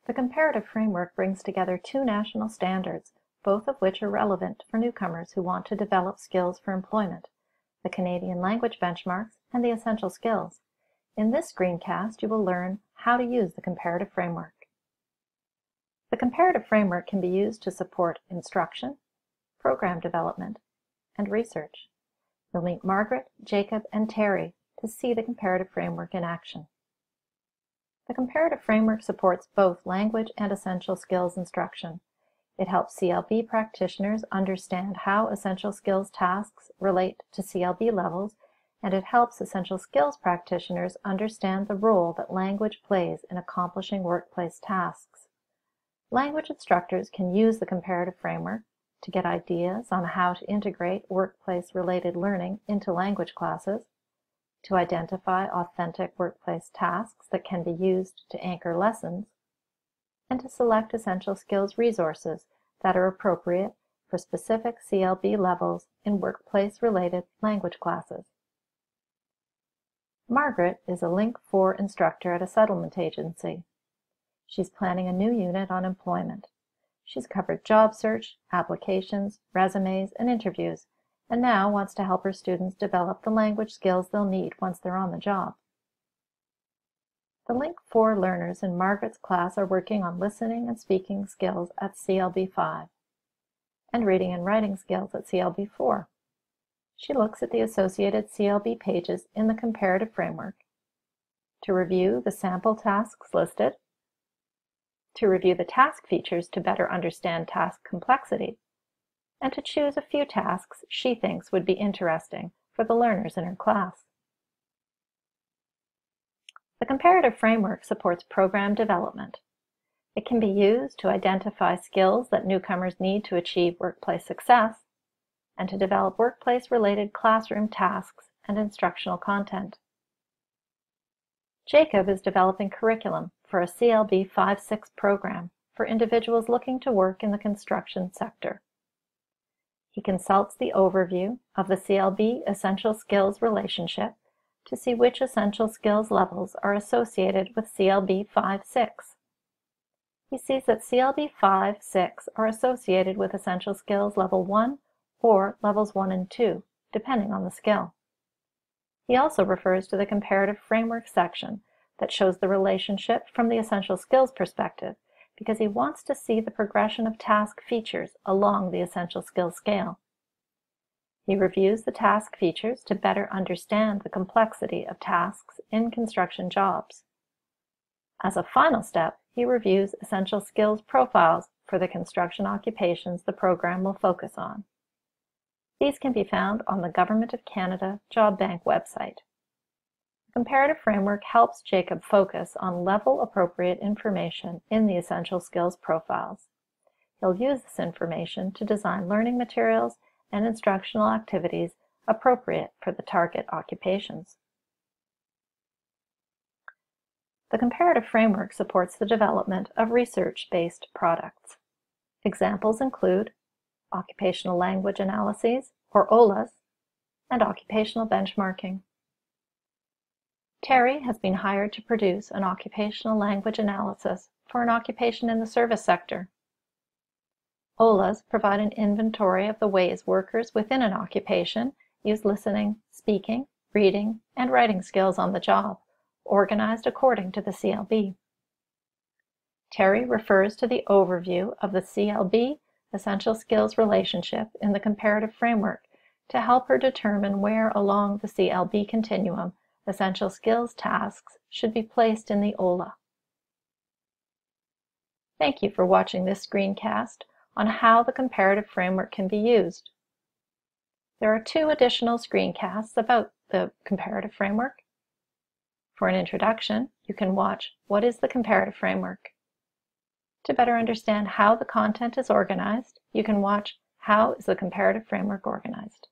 The comparative framework brings together two national standards, both of which are relevant for newcomers who want to develop skills for employment: the Canadian language benchmarks and the essential skills. In this screencast, you will learn how to use the comparative framework. The comparative framework can be used to support instruction, program development, and research. You'll meet Margaret, Jacob, and Terry to see the comparative framework in action. The comparative framework supports both language and essential skills instruction. It helps CLB practitioners understand how essential skills tasks relate to CLB levels, and it helps essential skills practitioners understand the role that language plays in accomplishing workplace tasks. Language instructors can use the comparative framework to get ideas on how to integrate workplace-related learning into language classes, to identify authentic workplace tasks that can be used to anchor lessons, and to select essential skills resources that are appropriate for specific CLB levels in workplace-related language classes. Margaret is a Link 4 instructor at a settlement agency. She's planning a new unit on employment. She's covered job search, applications, resumes, and interviews, and now wants to help her students develop the language skills they'll need once they're on the job. The Link 4 learners in Margaret's class are working on listening and speaking skills at CLB 5 and reading and writing skills at CLB 4. She looks at the associated CLB pages in the comparative framework to review the sample tasks listed, to review the task features to better understand task complexity, and to choose a few tasks she thinks would be interesting for the learners in her class. The comparative framework supports program development. It can be used to identify skills that newcomers need to achieve workplace success and to develop workplace-related classroom tasks and instructional content. Jacob is developing curriculum for a CLB 5-6 program for individuals looking to work in the construction sector. He consults the overview of the CLB Essential Skills relationship to see which essential skills levels are associated with CLB 5-6. He sees that CLB 5-6 are associated with essential skills level 1 or levels 1 and 2, depending on the skill. He also refers to the comparative framework section that shows the relationship from the essential skills perspective, because he wants to see the progression of task features along the essential skills scale. He reviews the task features to better understand the complexity of tasks in construction jobs. As a final step, he reviews essential skills profiles for the construction occupations the program will focus on. These can be found on the Government of Canada Job Bank website. The comparative framework helps Jacob focus on level-appropriate information in the essential skills profiles. He'll use this information to design learning materials and instructional activities appropriate for the target occupations. The comparative framework supports the development of research-based products. Examples include occupational language analyses, or OLAs, and occupational benchmarking. Terry has been hired to produce an occupational language analysis for an occupation in the service sector. OLAs provide an inventory of the ways workers within an occupation use listening, speaking, reading, and writing skills on the job, organized according to the CLB. Terry refers to the overview of the CLB essential skills relationship in the comparative framework to help her determine where along the CLB continuum essential skills tasks should be placed in the OLA. Thank you for watching this screencast on how the comparative framework can be used. There are 2 additional screencasts about the comparative framework. For an introduction, you can watch What is the Comparative Framework? To better understand how the content is organized, you can watch How is the Comparative Framework Organized?